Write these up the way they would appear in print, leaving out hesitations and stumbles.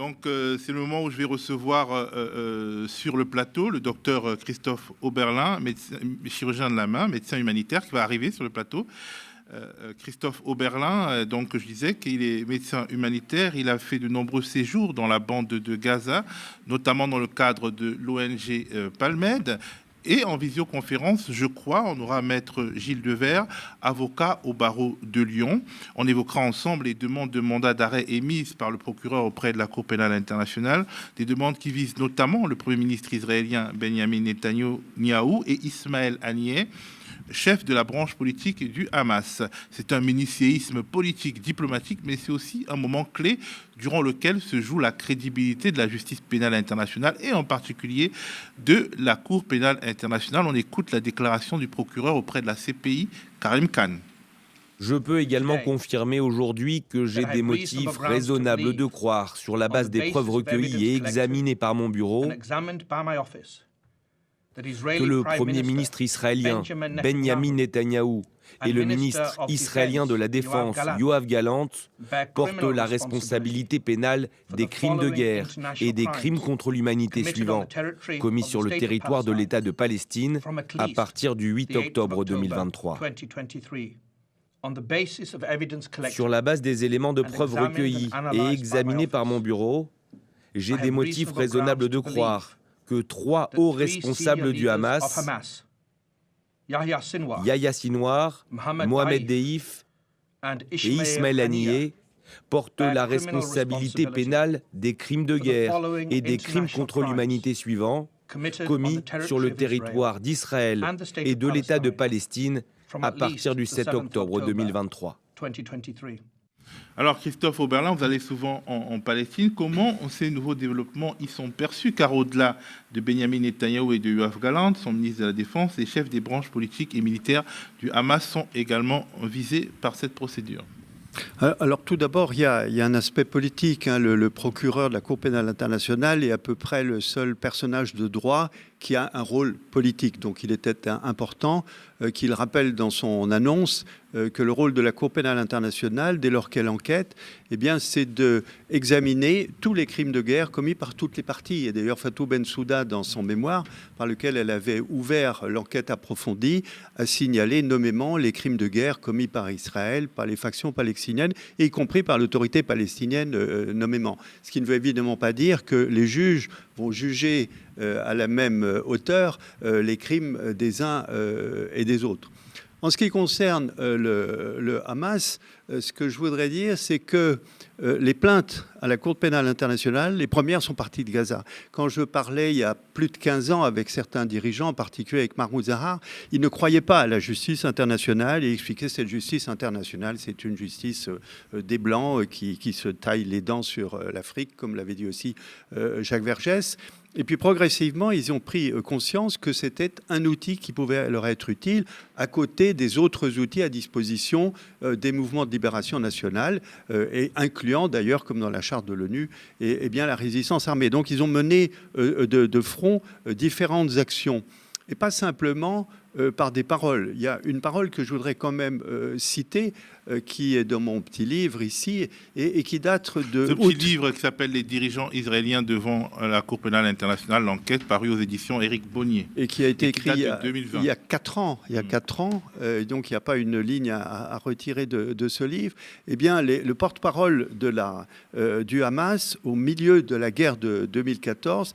Donc, c'est le moment où je vais recevoir sur le plateau le docteur Christophe Oberlin, chirurgien de la main, médecin humanitaire, qui va arriver sur le plateau. Christophe Oberlin, donc je disais qu'il est médecin humanitaire. Il a fait de nombreux séjours dans la bande de Gaza, notamment dans le cadre de l'ONG Palmed. Et en visioconférence, je crois, on aura maître Gilles Devers, avocat au barreau de Lyon. On évoquera ensemble les demandes de mandat d'arrêt émises par le procureur auprès de la Cour pénale internationale, des demandes qui visent notamment le Premier ministre israélien Benjamin Netanyahou et Ismaël Haniyeh, chef de la branche politique du Hamas. C'est un mini-séisme politique, diplomatique, mais c'est aussi un moment clé durant lequel se joue la crédibilité de la justice pénale internationale et en particulier de la Cour pénale internationale. On écoute la déclaration du procureur auprès de la CPI, Karim Khan. Je peux également confirmer aujourd'hui que j'ai des motifs raisonnables de croire, sur la base des preuves recueillies et examinées par mon bureau, que le Premier ministre israélien Benjamin Netanyahou et le ministre israélien de la Défense Yoav Gallant portent la responsabilité pénale des crimes de guerre et des crimes contre l'humanité suivants, commis sur le territoire de l'État de Palestine à partir du 8 octobre 2023. Sur la base des éléments de preuve recueillis et examinés par mon bureau, j'ai des motifs raisonnables de croire que 3 hauts responsables du Hamas, Yahya Sinwar, Mohamed Deif et Ismaël Haniyeh, portent la responsabilité pénale des crimes de guerre et des crimes contre l'humanité suivants, commis sur le territoire d'Israël et de l'État de Palestine à partir du 7 octobre 2023. Alors Christophe Oberlin, vous allez souvent en Palestine. Comment ces nouveaux développements y sont perçus? Car au-delà de Benjamin Netanyahou et de Yoav Gallant, son ministre de la Défense, les chefs des branches politiques et militaires du Hamas sont également visés par cette procédure. Alors tout d'abord, il y a un aspect politique. Le procureur de la Cour pénale internationale est à peu près le seul personnage de droit qui a un rôle politique. Donc il était important qu'il rappelle dans son annonce que le rôle de la Cour pénale internationale, dès lors qu'elle enquête, c'est d'examiner tous les crimes de guerre commis par toutes les parties. Et d'ailleurs, Fatou Bensouda, dans son mémoire, par lequel elle avait ouvert l'enquête approfondie, a signalé nommément les crimes de guerre commis par Israël, par les factions palestiniennes, et y compris par l'autorité palestinienne nommément. Ce qui ne veut évidemment pas dire que les juges vont juger à la même hauteur les crimes des uns et des autres. En ce qui concerne le Hamas, ce que je voudrais dire, c'est que les plaintes à la Cour pénale internationale, les premières sont parties de Gaza. Quand je parlais il y a plus de 15 ans avec certains dirigeants, en particulier avec Mahmoud Zahar, ils ne croyaient pas à la justice internationale et expliquaient que cette justice internationale, c'est une justice des Blancs qui se taillent les dents sur l'Afrique, comme l'avait dit aussi Jacques Vergès. Et puis progressivement, ils ont pris conscience que c'était un outil qui pouvait leur être utile à côté des autres outils à disposition des mouvements de libération nationale, et incluant d'ailleurs, comme dans la charte de l'ONU, et bien la résistance armée. Donc ils ont mené de front différentes actions, et pas simplement par des paroles. Il y a une parole que je voudrais quand même citer, qui est dans mon petit livre ici, et qui date de... Ce petit livre qui s'appelle « Les dirigeants israéliens devant la Cour pénale internationale, l'enquête », paru aux éditions Éric Bonnier. Et qui a été écrit il y a 4 ans. Il y a 4 ans, donc il n'y a pas une ligne à retirer de ce livre. Eh bien, le porte-parole du Hamas, au milieu de la guerre de 2014,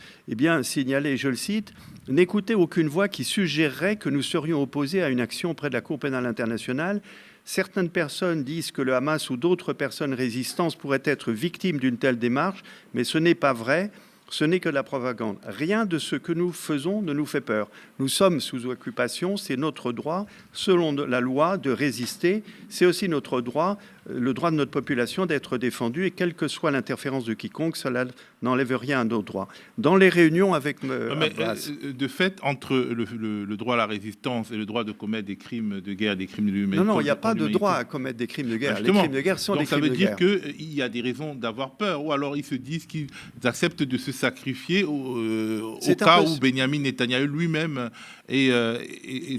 signalait, je le cite, « N'écoutez aucune voix qui suggérerait que nous serions opposés à une action auprès de la Cour pénale internationale. Certaines personnes disent que le Hamas ou d'autres personnes résistantes pourraient être victimes d'une telle démarche, mais ce n'est pas vrai. Ce n'est que de la propagande. Rien de ce que nous faisons ne nous fait peur. Nous sommes sous occupation, c'est notre droit, selon la loi, de résister. C'est aussi notre droit, le droit de notre population d'être défendu, et quelle que soit l'interférence de quiconque, cela n'enlève rien à nos droits. » Dans les réunions avec... de fait, entre le droit à la résistance et le droit de commettre des crimes de guerre, des crimes de l'humanité... Non, il n'y a pas de droit à commettre des crimes de guerre. Les crimes de guerre sont des crimes de guerre. Donc ça veut dire qu'il y a des raisons d'avoir peur, ou alors ils se disent qu'ils acceptent de se sacrifier au cas où Benjamin Netanyahou lui-même est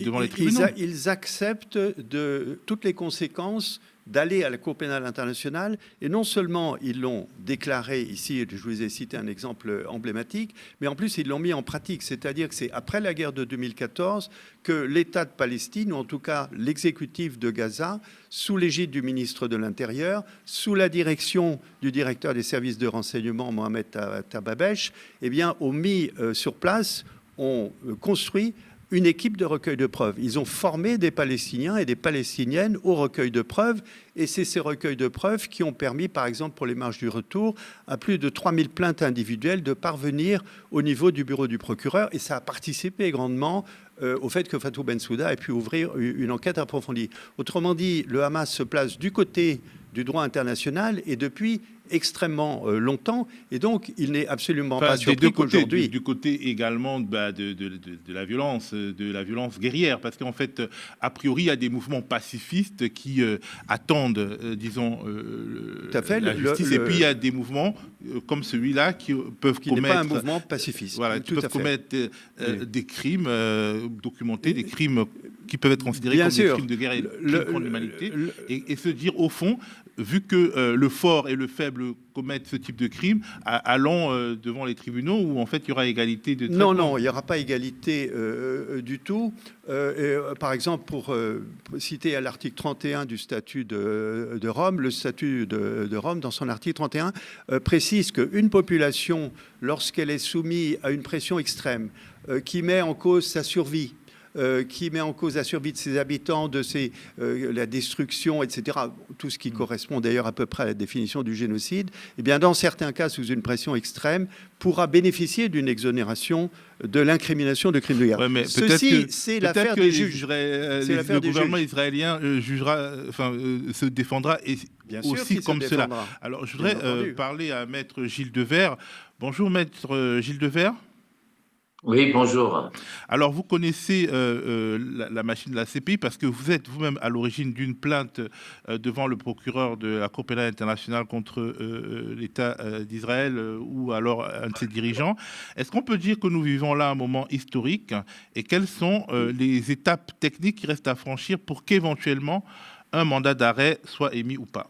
devant les tribunaux. Ils acceptent toutes les conséquences d'aller à la Cour pénale internationale. Et non seulement ils l'ont déclaré ici, je vous ai cité un exemple emblématique, mais en plus ils l'ont mis en pratique. C'est-à-dire que c'est après la guerre de 2014 que l'État de Palestine, ou en tout cas l'exécutif de Gaza, sous l'égide du ministre de l'Intérieur, sous la direction du directeur des services de renseignement, Mohamed Tababesh, eh bien, ont mis sur place, ont construit une équipe de recueil de preuves. Ils ont formé des Palestiniens et des Palestiniennes au recueil de preuves, et c'est ces recueils de preuves qui ont permis, par exemple, pour les marches du retour, à plus de 3000 plaintes individuelles de parvenir au niveau du bureau du procureur, et ça a participé grandement au fait que Fatou Bensouda ait pu ouvrir une enquête approfondie. Autrement dit, le Hamas se place du côté du droit international et depuis extrêmement longtemps, et donc il n'est absolument pas surpris qu'aujourd'hui... Du côté également de la violence guerrière, parce qu'en fait, a priori, il y a des mouvements pacifistes qui attendent, disons, la justice, et puis il y a des mouvements comme celui-là qui peuvent commettre... n'est pas un mouvement pacifiste. Voilà, qui peuvent commettre des crimes documentés, des crimes qui peuvent être considérés comme des crimes de guerre et crimes contre l'humanité, et se dire, au fond, vu que le fort et le faible commettent ce type de crime, allons devant les tribunaux où en fait il y aura égalité de traitement. Non, il n'y aura pas égalité du tout. Par exemple, pour citer à l'article 31 du statut de Rome, le statut de Rome, dans son article 31, précise qu'une population, lorsqu'elle est soumise à une pression extrême, qui met en cause sa survie, qui met en cause la survie de ses habitants, la destruction, etc., tout ce qui correspond d'ailleurs à peu près à la définition du génocide, eh bien, dans certains cas, sous une pression extrême, pourra bénéficier d'une exonération de l'incrimination de crimes de guerre. Ouais, ceci, c'est l'affaire des juges. Le gouvernement israélien se défendra et bien aussi comme cela. Alors, je voudrais parler à Maître Gilles Devers. Bonjour, Maître Gilles Devers. Oui, bonjour. Alors, vous connaissez la machine de la CPI parce que vous êtes vous-même à l'origine d'une plainte devant le procureur de la Cour pénale internationale contre l'État d'Israël ou alors un de ses dirigeants. Est-ce qu'on peut dire que nous vivons là un moment historique et quelles sont les étapes techniques qui restent à franchir pour qu'éventuellement un mandat d'arrêt soit émis ou pas ?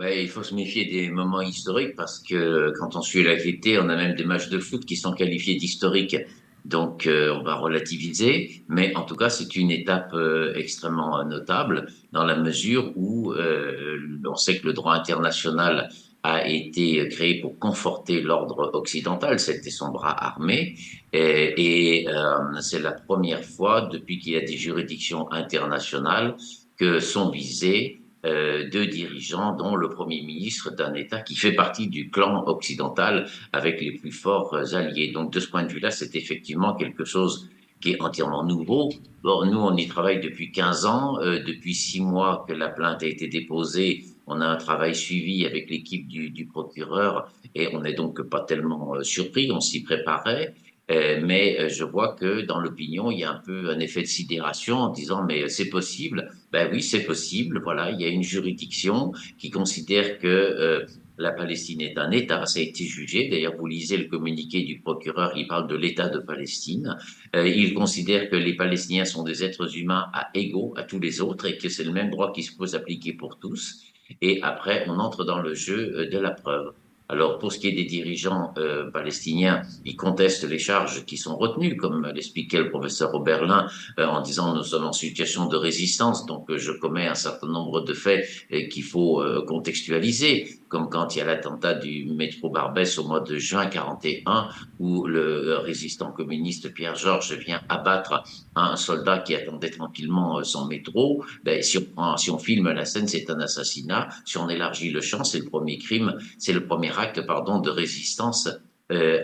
Il faut se méfier des moments historiques parce que quand on suit l'actualité, on a même des matchs de foot qui sont qualifiés d'historiques. Donc, on va relativiser. Mais en tout cas, c'est une étape extrêmement notable dans la mesure où on sait que le droit international a été créé pour conforter l'ordre occidental. C'était son bras armé. Et c'est la première fois depuis qu'il y a des juridictions internationales que sont visées deux dirigeants, dont le Premier ministre d'un État qui fait partie du clan occidental avec les plus forts alliés. Donc, de ce point de vue-là, c'est effectivement quelque chose qui est entièrement nouveau. Or, nous, on y travaille depuis 15 ans. Depuis 6 mois que la plainte a été déposée, on a un travail suivi avec l'équipe du procureur et on n'est donc pas tellement surpris, on s'y préparait. Mais je vois que dans l'opinion, il y a un peu un effet de sidération en disant mais c'est possible. Ben oui, c'est possible. Voilà, il y a une juridiction qui considère que la Palestine est un État. Ça a été jugé. D'ailleurs, vous lisez le communiqué du procureur, il parle de l'État de Palestine. Il considère que les Palestiniens sont des êtres humains égaux à tous les autres et que c'est le même droit qui se peut s'appliquer pour tous. Et après, on entre dans le jeu de la preuve. Alors, pour ce qui est des dirigeants palestiniens, ils contestent les charges qui sont retenues, comme l'expliquait le professeur Oberlin, en disant nous sommes en situation de résistance, donc je commets un certain nombre de faits qu'il faut contextualiser, comme quand il y a l'attentat du métro Barbès au mois de juin 41, où le résistant communiste Pierre Georges vient abattre un soldat qui attendait tranquillement son métro. Si on filme la scène, c'est un assassinat. Si on élargit le champ, c'est le premier crime, c'est le premier acte de résistance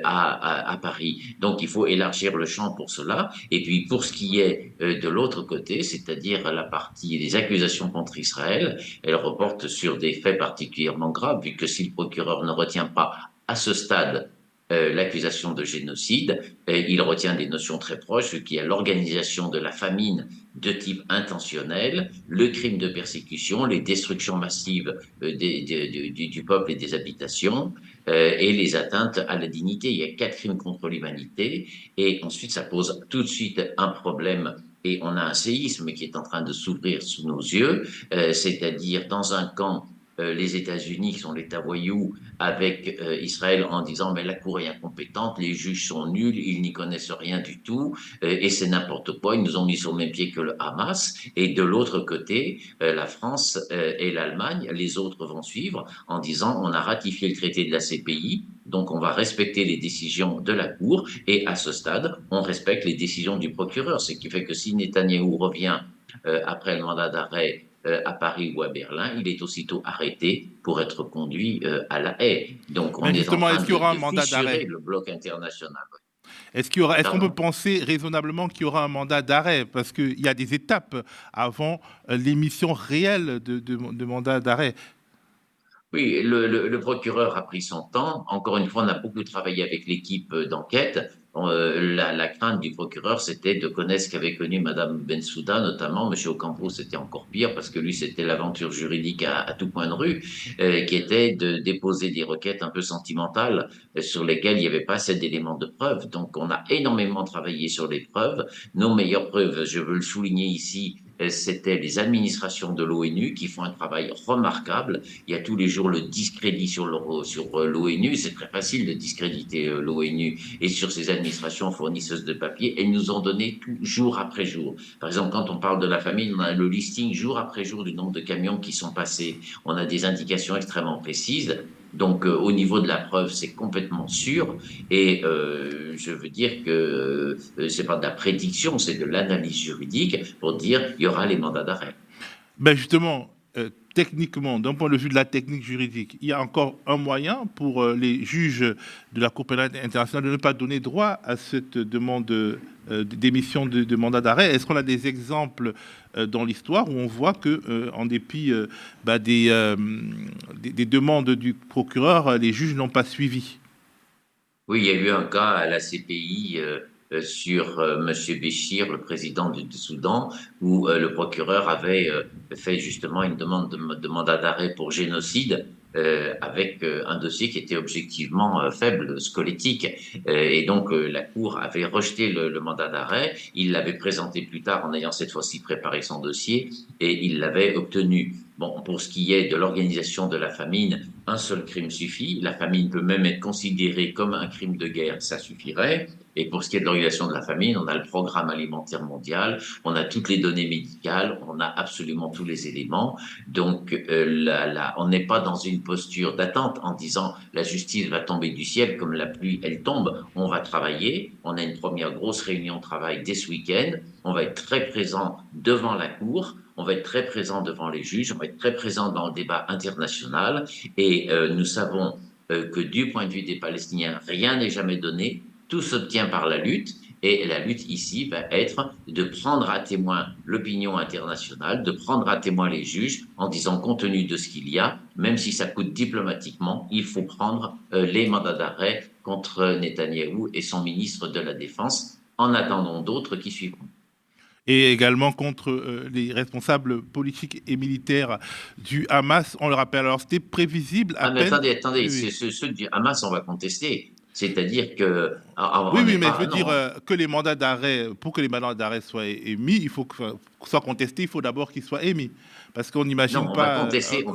à Paris. Donc, il faut élargir le champ pour cela. Et puis, pour ce qui est de l'autre côté, c'est-à-dire la partie des accusations contre Israël, elle reporte sur des faits particulièrement graves, vu que si le procureur ne retient pas à ce stade l'accusation de génocide, il retient des notions très proches, ce qui est l'organisation de la famine de type intentionnel, le crime de persécution, les destructions massives du peuple et des habitations, et les atteintes à la dignité. Il y a 4 crimes contre l'humanité, et ensuite ça pose tout de suite un problème et on a un séisme qui est en train de s'ouvrir sous nos yeux, c'est-à-dire dans un camp, les États-Unis, qui sont l'État voyou, avec Israël en disant mais la Cour est incompétente, les juges sont nuls, ils n'y connaissent rien du tout, et c'est n'importe quoi, ils nous ont mis sur le même pied que le Hamas. Et de l'autre côté, la France et l'Allemagne, les autres vont suivre en disant on a ratifié le traité de la CPI, donc on va respecter les décisions de la Cour, et à ce stade, on respecte les décisions du procureur, ce qui fait que si Netanyahou revient après le mandat d'arrêt à Paris ou à Berlin, il est aussitôt arrêté pour être conduit à La Haye. Donc, on est en train de fissurer le bloc international. Est-ce qu'on peut penser raisonnablement qu'il y aura un mandat d'arrêt? Parce qu'il y a des étapes avant l'émission réelle de mandat d'arrêt. Oui, le procureur a pris son temps. Encore une fois, on a beaucoup travaillé avec l'équipe d'enquête. La crainte du procureur, c'était de connaître ce qu'avait connu Madame Bensouda, notamment. Monsieur Ocampo, c'était encore pire parce que lui, c'était l'aventure juridique à tout point de rue, qui était de déposer des requêtes un peu sentimentales sur lesquelles il n'y avait pas assez d'éléments de preuve. Donc, on a énormément travaillé sur les preuves. Nos meilleures preuves, je veux le souligner ici, c'était les administrations de l'ONU qui font un travail remarquable. Il y a tous les jours le discrédit sur l'ONU. C'est très facile de discréditer l'ONU et sur ces administrations fournisseuses de papier. Elles nous ont donné tout, jour après jour. Par exemple, quand on parle de la famine, on a le listing jour après jour du nombre de camions qui sont passés. On a des indications extrêmement précises. Donc, au niveau de la preuve, c'est complètement sûr. Et je veux dire que c'est pas de la prédiction, c'est de l'analyse juridique pour dire il y aura les mandats d'arrêt. Ben justement, techniquement, d'un point de vue de la technique juridique, il y a encore un moyen pour les juges de la Cour pénale internationale de ne pas donner droit à cette demande d'émission de mandat d'arrêt. Est-ce qu'on a des exemples dans l'histoire où on voit que, en dépit des demandes du procureur, les juges n'ont pas suivi? Oui, il y a eu un cas à la CPI sur M. Béchir, le président du Soudan, où le procureur avait fait justement une demande de mandat d'arrêt pour génocide avec un dossier qui était objectivement faible, squelettique. Et donc, la Cour avait rejeté le mandat d'arrêt. Il l'avait présenté plus tard en ayant cette fois-ci préparé son dossier et il l'avait obtenu. Bon, pour ce qui est de l'organisation de la famine, un seul crime suffit. La famine peut même être considérée comme un crime de guerre, ça suffirait. Et pour ce qui est de l'organisation de la famine, on a le programme alimentaire mondial, on a toutes les données médicales, on a absolument tous les éléments. Donc, on n'est pas dans une posture d'attente en disant la justice va tomber du ciel comme la pluie, elle tombe. On va travailler. On a une première grosse réunion de travail dès ce week-end. On va être très présent devant la Cour. On va être très présent devant les juges, on va être très présent dans le débat international et nous savons que du point de vue des Palestiniens, rien n'est jamais donné, tout s'obtient par la lutte et la lutte ici va être de prendre à témoin l'opinion internationale, de prendre à témoin les juges en disant compte tenu de ce qu'il y a, même si ça coûte diplomatiquement, il faut prendre les mandats d'arrêt contre Netanyahou et son ministre de la Défense en attendant d'autres qui suivront. Et également contre les responsables politiques et militaires du Hamas. On le rappelle, alors c'était prévisible à mais peine... Attendez, oui. Ceux du Hamas, on va contester. C'est-à-dire que... Oui, mais je veux dire que les mandats d'arrêt, pour que les mandats d'arrêt soient émis, il faut que soit contesté, il faut d'abord qu'ils soient émis. Parce qu'on n'imagine pas... On va contester, on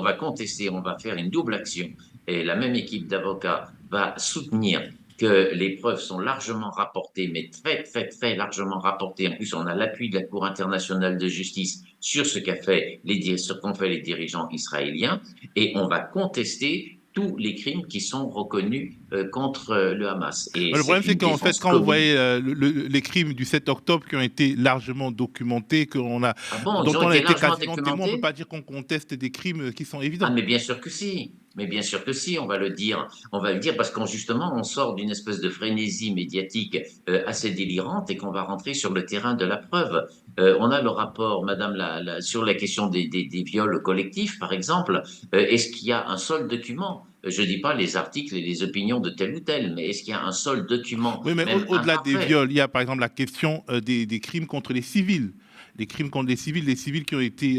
va contester, on va faire une double action. Et la même équipe d'avocats va soutenir que les preuves sont largement rapportées, mais très, très, très largement rapportées. En plus, on a l'appui de la Cour internationale de justice sur ce qu'ont fait les dirigeants israéliens, et on va contester tous les crimes qui sont reconnus contre le Hamas. Et le problème, c'est qu'en fait, quand vous voyez les crimes du 7 octobre qui ont été largement documentés, dont on a été quasiment témoin, on ne peut pas dire qu'on conteste des crimes qui sont évidents. Ah, mais bien sûr que si. Mais bien sûr que si, on va le dire. On va le dire parce qu'on justement, on sort d'une espèce de frénésie médiatique assez délirante et qu'on va rentrer sur le terrain de la preuve. On a le rapport, madame, sur la question des viols collectifs, par exemple. Est-ce qu'il y a un seul document? Je ne dis pas les articles et les opinions de tel ou tel, mais est-ce qu'il y a un seul document? Oui, mais au-delà des viols, il y a par exemple la question des crimes contre les civils. Les crimes contre les civils qui ont été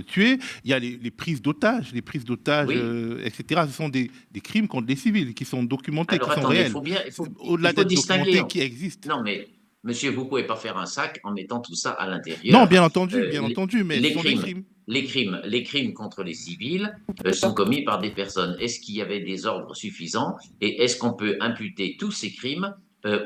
tués. Il y a les prises d'otages, oui. Etc. Ce sont des crimes contre les civils qui sont documentés, qui sont réels. Au-delà d'être documentés, qui existent. Non, mais Monsieur, vous ne pouvez pas faire un sac en mettant tout ça à l'intérieur. Non, bien entendu, mais les crimes contre les civils sont commis par des personnes. Est-ce qu'il y avait des ordres suffisants et est-ce qu'on peut imputer tous ces crimes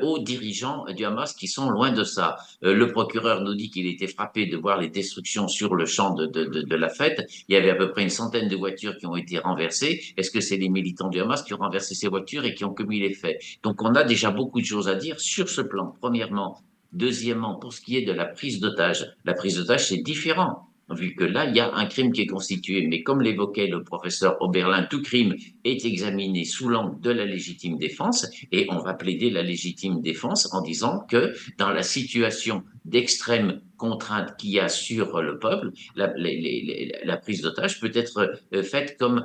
aux dirigeants du Hamas qui sont loin de ça? Le procureur nous dit qu'il était frappé de voir les destructions sur le champ de la fête. Il y avait à peu près une centaine de voitures qui ont été renversées. Est-ce que c'est les militants du Hamas qui ont renversé ces voitures et qui ont commis les faits? Donc on a déjà beaucoup de choses à dire sur ce plan, premièrement. Deuxièmement, pour ce qui est de la prise d'otage c'est différent, vu que là, il y a un crime qui est constitué. Mais comme l'évoquait le professeur Oberlin, tout crime est examiné sous l'angle de la légitime défense, et on va plaider la légitime défense en disant que dans la situation d'extrême contrainte qu'il y a sur le peuple, la prise d'otage peut être faite comme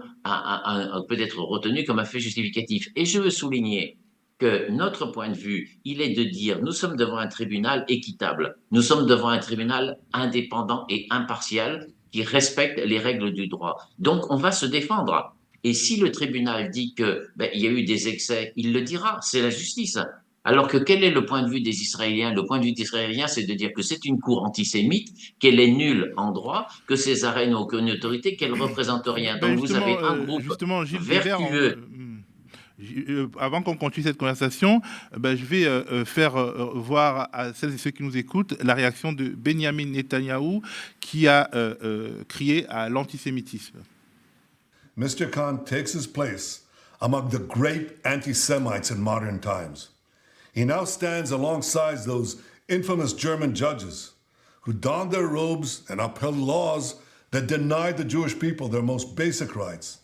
peut être retenue comme un fait justificatif. Et je veux souligner que notre point de vue, il est de dire nous sommes devant un tribunal équitable, nous sommes devant un tribunal indépendant et impartial qui respecte les règles du droit. Donc on va se défendre. Et si le tribunal dit que il y a eu des excès, il le dira, c'est la justice. Alors que quel est le point de vue des Israéliens? Le point de vue des Israéliens, c'est de dire que c'est une cour antisémite, qu'elle est nulle en droit, que ces arènes n'ont aucune autorité, qu'elle ne représente rien. Donc vous avez un groupe vertueux. Avant qu'on continue cette conversation, je vais faire voir à celles et ceux qui nous écoutent la réaction de Benjamin Netanyahou qui a crié à l'antisémitisme. Mr. Khan takes his place among the great anti-Semites in modern times. He now stands alongside those infamous German judges who donned their robes and upheld laws that denied the Jewish people their most basic rights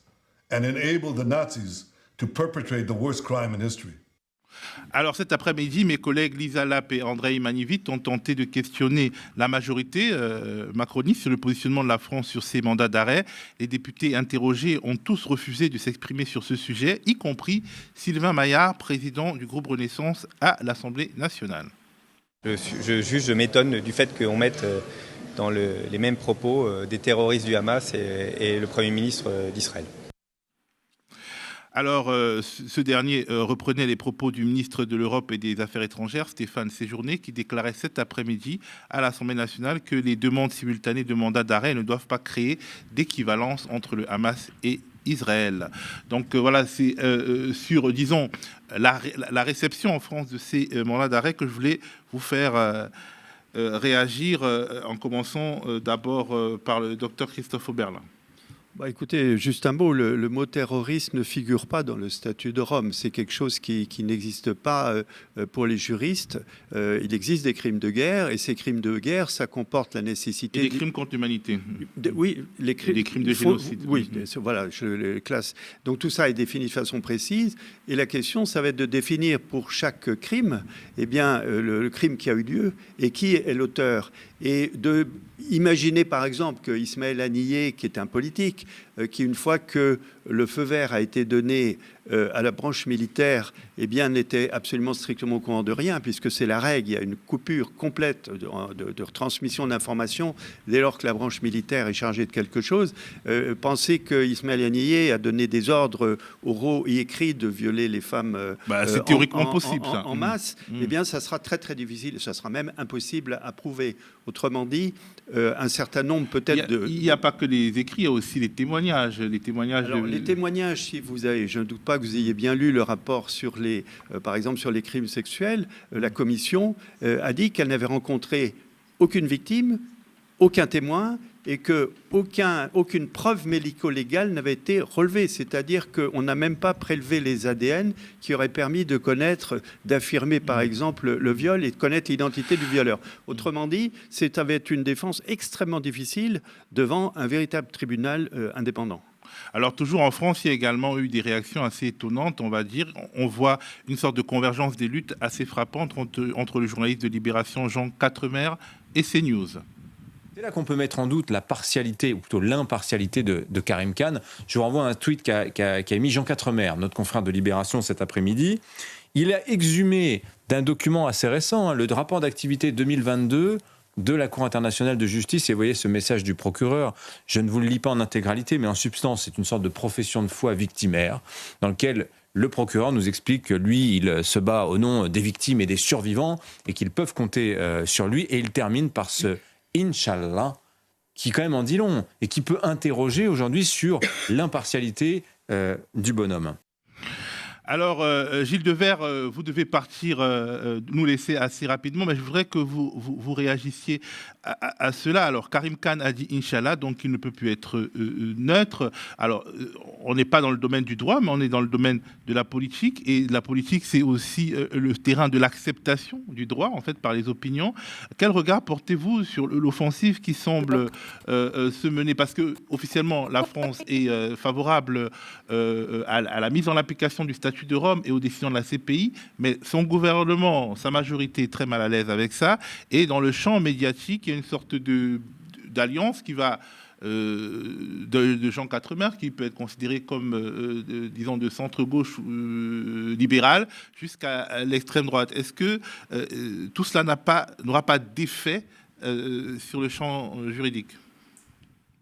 and enabled the Nazis to perpetrate the worst crime in history. Alors cet après-midi, mes collègues Lisa Lapp et Andrei Manivit ont tenté de questionner la majorité macroniste sur le positionnement de la France sur ces mandats d'arrêt. Les députés interrogés ont tous refusé de s'exprimer sur ce sujet, y compris Sylvain Maillard, président du groupe Renaissance à l'Assemblée nationale. Je m'étonne du fait qu'on mette dans les mêmes propos des terroristes du Hamas et le Premier ministre d'Israël. Alors, ce dernier reprenait les propos du ministre de l'Europe et des Affaires étrangères, Stéphane Séjourné, qui déclarait cet après-midi à l'Assemblée nationale que les demandes simultanées de mandat d'arrêt ne doivent pas créer d'équivalence entre le Hamas et Israël. Donc voilà, c'est sur, disons, la réception en France de ces mandats d'arrêt que je voulais vous faire réagir, en commençant d'abord par le docteur Christophe Oberlin. Écoutez, juste un mot, le mot terroriste ne figure pas dans le statut de Rome. C'est quelque chose qui n'existe pas pour les juristes. Il existe des crimes de guerre et ces crimes de guerre, ça comporte la nécessité... Et des crimes contre l'humanité. Oui, les crimes de génocide. Oui, voilà, je les classe. Donc tout ça est défini de façon précise. Et la question, ça va être de définir pour chaque crime, le crime qui a eu lieu et qui est l'auteur. Et de imaginer par exemple que Ismaël Haniyeh, qui est un politique, qui une fois que le feu vert a été donné à la branche militaire, n'était absolument strictement au courant de rien, puisque c'est la règle, il y a une coupure complète de transmission d'informations dès lors que la branche militaire est chargée de quelque chose. Penser que Ismaël Haniyeh a donné des ordres oraux et écrits de violer les femmes c'est théoriquement possible, ça. en masse, ça sera très très difficile, ça sera même impossible à prouver. Autrement dit, un certain nombre peut-être Il n'y a pas que les écrits, il y a aussi les témoignages. Les témoignages, si vous avez, je ne doute pas que vous ayez bien lu le rapport sur par exemple sur les crimes sexuels, la commission a dit qu'elle n'avait rencontré aucune victime, aucun témoin, et qu'aucune preuve médico-légale n'avait été relevée. C'est-à-dire qu'on n'a même pas prélevé les ADN qui auraient permis de connaître, d'affirmer par exemple le viol et de connaître l'identité du violeur. Autrement dit, ça va être une défense extrêmement difficile devant un véritable tribunal indépendant. Alors toujours en France, il y a également eu des réactions assez étonnantes, on va dire. On voit une sorte de convergence des luttes assez frappante entre le journaliste de Libération Jean Quatremer et CNews. C'est là qu'on peut mettre en doute la partialité, ou plutôt l'impartialité de Karim Khan. Je vous renvoie à un tweet qu'a émis Jean Quatremer, notre confrère de Libération, cet après-midi. Il a exhumé d'un document assez récent, le rapport d'activité 2022 de la Cour internationale de justice. Et vous voyez ce message du procureur, je ne vous le lis pas en intégralité, mais en substance, c'est une sorte de profession de foi victimaire, dans lequel Le procureur nous explique que lui, il se bat au nom des victimes et des survivants et qu'ils peuvent compter sur lui. Et il termine par ce « Inch'Allah » qui quand même en dit long et qui peut interroger aujourd'hui sur l'impartialité du bonhomme. Alors, Gilles Devers, vous devez partir, nous laisser assez rapidement, mais je voudrais que vous réagissiez à cela. Alors, Karim Khan a dit Inch'Allah, donc il ne peut plus être neutre. Alors, on n'est pas dans le domaine du droit, mais on est dans le domaine de la politique. Et la politique, c'est aussi le terrain de l'acceptation du droit, en fait, par les opinions. Quel regard portez-vous sur l'offensive qui semble se mener? Parce que, officiellement, la France est favorable à la mise en application du statut de Rome et aux décisions de la CPI, mais son gouvernement, sa majorité est très mal à l'aise avec ça. Et dans le champ médiatique, il y a une sorte d'alliance qui va de Jean Quatremer, qui peut être considéré comme, disons, de centre-gauche libéral jusqu'à l'extrême droite. Est-ce que tout cela n'aura pas d'effet sur le champ juridique?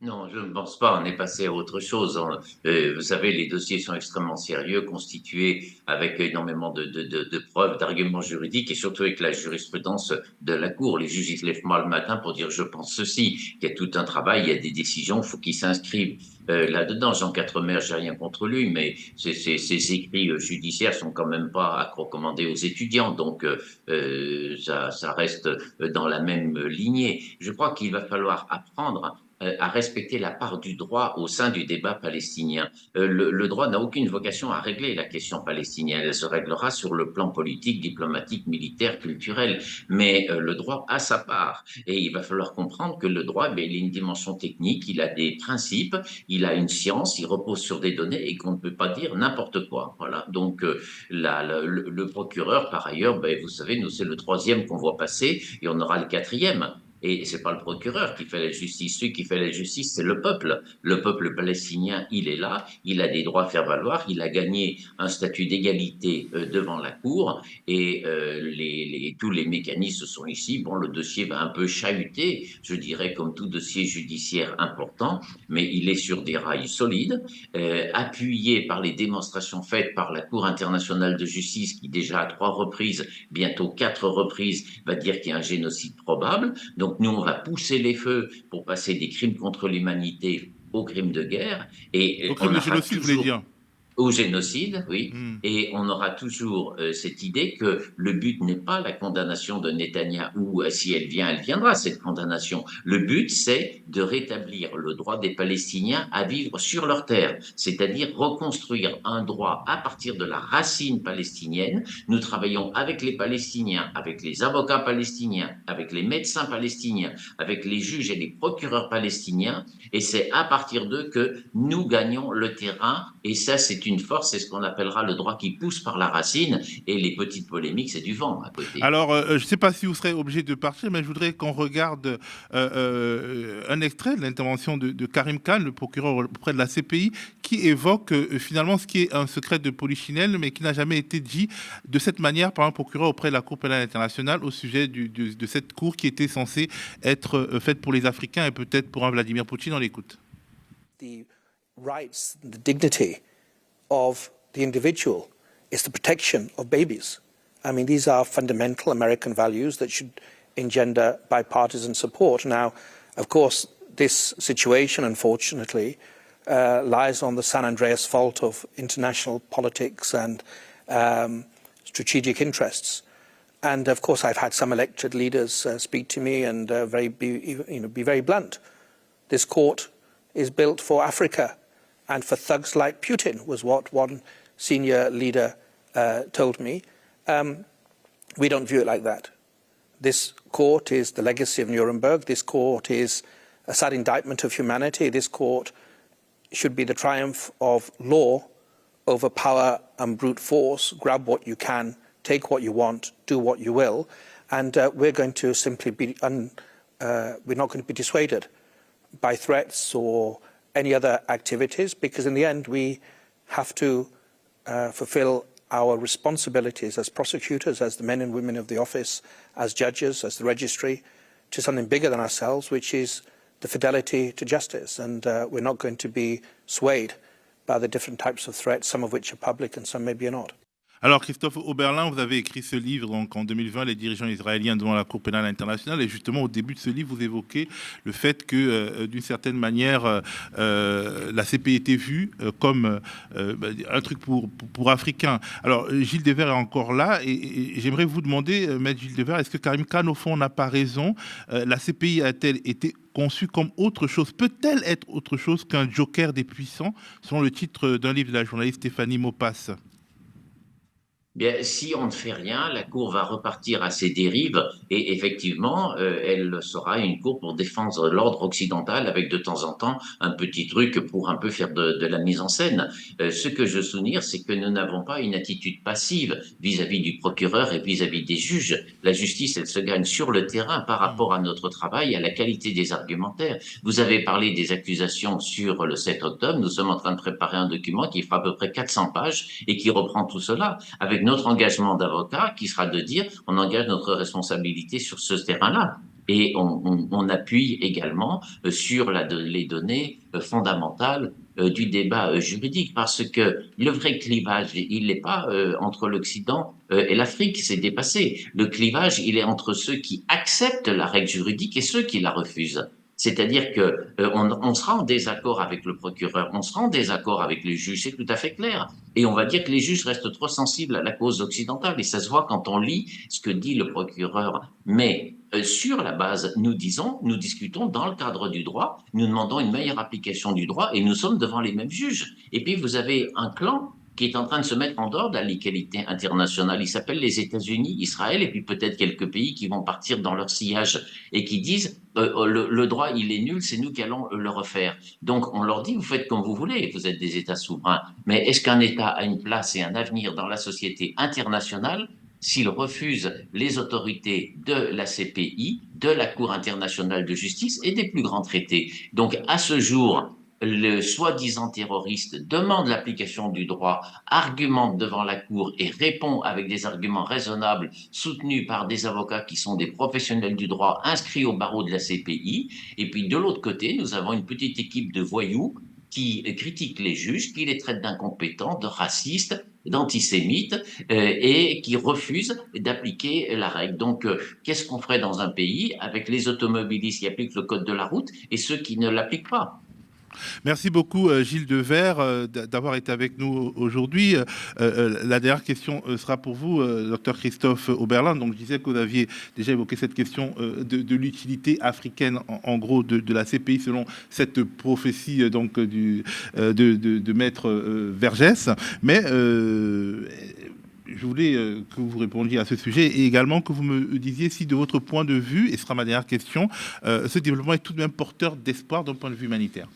Non, je ne pense pas. On est passé à autre chose. Vous savez, les dossiers sont extrêmement sérieux, constitués avec énormément de preuves, d'arguments juridiques et surtout avec la jurisprudence de la Cour. Les juges, ils se lèvent mal le matin pour dire « je pense ceci ». Il y a tout un travail, il y a des décisions, il faut qu'ils s'inscrivent là-dedans. Jean Quatremer, j'ai rien contre lui, mais ses écrits judiciaires sont quand même pas à recommander aux étudiants. Donc, ça reste dans la même lignée. Je crois qu'il va falloir apprendre à respecter la part du droit au sein du débat palestinien. Le droit n'a aucune vocation à régler la question palestinienne. Elle se réglera sur le plan politique, diplomatique, militaire, culturel. Mais le droit a sa part. Et il va falloir comprendre que le droit, il a une dimension technique, il a des principes, il a une science, il repose sur des données et qu'on ne peut pas dire n'importe quoi. Voilà. Donc, le procureur, par ailleurs, vous savez, nous, c'est le 3e qu'on voit passer et on aura le 4e. Et c'est pas le procureur qui fait la justice. Celui qui fait la justice, c'est le peuple. Le peuple palestinien, il est là, il a des droits à faire valoir, il a gagné un statut d'égalité devant la Cour et tous les mécanismes sont ici. Bon, le dossier va un peu chahuter, je dirais, comme tout dossier judiciaire important, mais il est sur des rails solides, appuyé par les démonstrations faites par la Cour internationale de justice qui déjà à 3 reprises, bientôt 4 reprises, va dire qu'il y a un génocide probable. Donc nous, on va pousser les feux pour passer des crimes contre l'humanité aux crimes de guerre. Et au crime de génocide, vous voulez dire? Au génocide, oui. Et on aura toujours cette idée que le but n'est pas la condamnation de Netanyahou. Si elle vient, elle viendra, cette condamnation. Le but, c'est de rétablir le droit des Palestiniens à vivre sur leur terre, c'est-à-dire reconstruire un droit à partir de la racine palestinienne. Nous travaillons avec les Palestiniens, avec les avocats palestiniens, avec les médecins palestiniens, avec les juges et les procureurs palestiniens, et c'est à partir d'eux que nous gagnons le terrain, et ça, c'est une force, c'est ce qu'on appellera le droit qui pousse par la racine, et les petites polémiques, c'est du vent à côté. Alors, je ne sais pas si vous serez obligé de partir, mais je voudrais qu'on regarde un extrait de l'intervention de Karim Khan, le procureur auprès de la CPI, qui évoque finalement ce qui est un secret de polichinelle, mais qui n'a jamais été dit de cette manière par un procureur auprès de la Cour pénale internationale au sujet de cette cour qui était censée être faite pour les Africains et peut-être pour un Vladimir Poutine. On l'écoute. The rights, the dignity of the individual is the protection of babies. I mean, these are fundamental American values that should engender bipartisan support. Now, of course, this situation, unfortunately, lies on the San Andreas fault of international politics and strategic interests. And of course, I've had some elected leaders speak to me and be very blunt. This court is built for Africa and for thugs like Putin, was what one senior leader told me. We don't view it like that. This court is the legacy of Nuremberg. This court is a sad indictment of humanity. This court should be the triumph of law over power and brute force. Grab what you can, take what you want, do what you will. And we're going to simply be, we're not going to be dissuaded by threats or any other activities, because in the end we have to fulfill our responsibilities as prosecutors, as the men and women of the office, as judges, as the registry, to something bigger than ourselves, which is the fidelity to justice. And we're not going to be swayed by the different types of threats, some of which are public and some maybe are not. Alors, Christophe Oberlin, vous avez écrit ce livre donc, en 2020, Les dirigeants israéliens devant la Cour pénale internationale. Et justement, au début de ce livre, vous évoquez le fait que, d'une certaine manière, la CPI était vue comme un truc pour Africains. Alors, Gilles Devers est encore là. Et j'aimerais vous demander, Maître Gilles Devers, est-ce que Karim Khan, au fond, n'a pas raison? La CPI a-t-elle été conçue comme autre chose? Peut-elle être autre chose qu'un joker des puissants, selon le titre d'un livre de la journaliste Stéphanie Maupas? Bien, si on ne fait rien, la Cour va repartir à ses dérives et effectivement, elle sera une Cour pour défendre l'ordre occidental avec de temps en temps un petit truc pour un peu faire de la mise en scène. Ce que je veux souligner, c'est que nous n'avons pas une attitude passive vis-à-vis du procureur et vis-à-vis des juges. La justice, elle se gagne sur le terrain par rapport à notre travail, à la qualité des argumentaires. Vous avez parlé des accusations sur le 7 octobre. Nous sommes en train de préparer un document qui fera à peu près 400 pages et qui reprend tout cela avec notre engagement d'avocat qui sera de dire on engage notre responsabilité sur ce terrain-là. Et on appuie également sur les données fondamentales du débat juridique, parce que le vrai clivage, il n'est pas entre l'Occident et l'Afrique, c'est dépassé. Le clivage, il est entre ceux qui acceptent la règle juridique et ceux qui la refusent. C'est-à-dire que on sera en désaccord avec le procureur, on sera en désaccord avec les juges, c'est tout à fait clair. Et on va dire que les juges restent trop sensibles à la cause occidentale. Et ça se voit quand on lit ce que dit le procureur. Mais sur la base, nous discutons dans le cadre du droit, nous demandons une meilleure application du droit et nous sommes devant les mêmes juges. Et puis vous avez un clan qui est en train de se mettre en dehors de l'égalité internationale. Il s'appelle les États-Unis, Israël, et puis peut-être quelques pays qui vont partir dans leur sillage et qui disent le droit, il est nul, c'est nous qui allons le refaire. Donc on leur dit, vous faites comme vous voulez, vous êtes des États souverains. Mais est-ce qu'un État a une place et un avenir dans la société internationale s'il refuse les autorités de la CPI, de la Cour internationale de justice et des plus grands traités? Donc à ce jour, le soi-disant terroriste demande l'application du droit, argumente devant la Cour et répond avec des arguments raisonnables soutenus par des avocats qui sont des professionnels du droit inscrits au barreau de la CPI. Et puis de l'autre côté, nous avons une petite équipe de voyous qui critique les juges, qui les traite d'incompétents, de racistes, d'antisémites et qui refusent d'appliquer la règle. Donc, qu'est-ce qu'on ferait dans un pays avec les automobilistes qui appliquent le code de la route et ceux qui ne l'appliquent pas? Merci beaucoup Gilles Devers d'avoir été avec nous aujourd'hui. La dernière question sera pour vous, docteur Christophe Oberlin. Donc je disais que vous aviez déjà évoqué cette question de l'utilité africaine, en gros, de la CPI selon cette prophétie donc de maître Vergès. Mais je voulais que vous répondiez à ce sujet et également que vous me disiez si, de votre point de vue, et ce sera ma dernière question, ce développement est tout de même porteur d'espoir d'un point de vue humanitaire.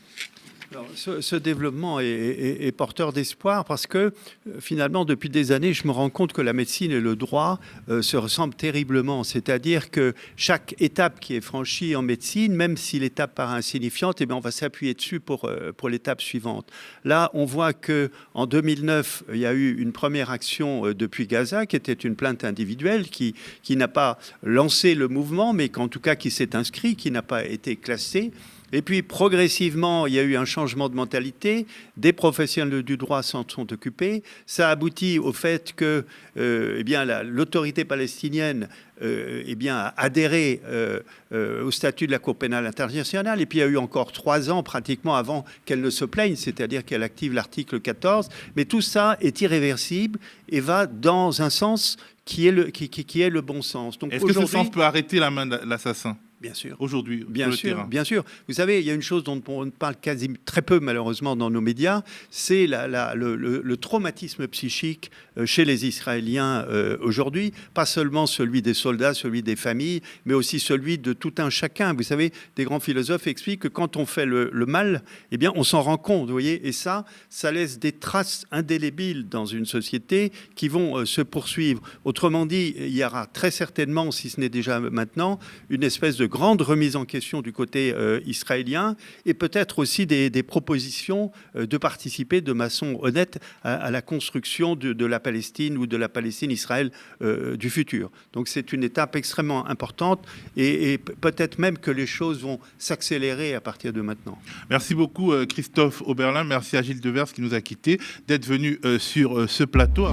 Alors, ce développement est porteur d'espoir parce que finalement, depuis des années, je me rends compte que la médecine et le droit se ressemblent terriblement. C'est-à-dire que chaque étape qui est franchie en médecine, même si l'étape paraît insignifiante, eh bien, on va s'appuyer dessus pour l'étape suivante. Là, on voit qu'en 2009, il y a eu une première action depuis Gaza, qui était une plainte individuelle, qui n'a pas lancé le mouvement, mais qu'en tout cas qui s'est inscrit, qui n'a pas été classé. Et puis, progressivement, il y a eu un changement de mentalité. Des professionnels du droit s'en sont occupés. Ça aboutit au fait que eh bien, l'autorité palestinienne eh bien, a adhéré au statut de la Cour pénale internationale. Et puis, il y a eu encore 3 ans, pratiquement, avant qu'elle ne se plaigne, c'est-à-dire qu'elle active l'article 14. Mais tout ça est irréversible et va dans un sens qui est le bon sens. Donc, est-ce que ce sens peut arrêter la main de l'assassin ? Bien sûr. Aujourd'hui, bien sûr, bien sûr. Vous savez, il y a une chose dont on parle quasi très peu, malheureusement, dans nos médias, c'est le traumatisme psychique chez les Israéliens aujourd'hui. Pas seulement celui des soldats, celui des familles, mais aussi celui de tout un chacun. Vous savez, des grands philosophes expliquent que quand on fait le mal, eh bien, on s'en rend compte, vous voyez. Et ça laisse des traces indélébiles dans une société qui vont se poursuivre. Autrement dit, il y aura très certainement, si ce n'est déjà maintenant, une espèce de grandes remises en question du côté israélien et peut-être aussi des propositions de participer de façon honnête à la construction de la Palestine ou de la Palestine-Israël du futur. Donc c'est une étape extrêmement importante et peut-être même que les choses vont s'accélérer à partir de maintenant. Merci beaucoup Christophe Oberlin, merci à Gilles Devers qui nous a quittés d'être venu sur ce plateau.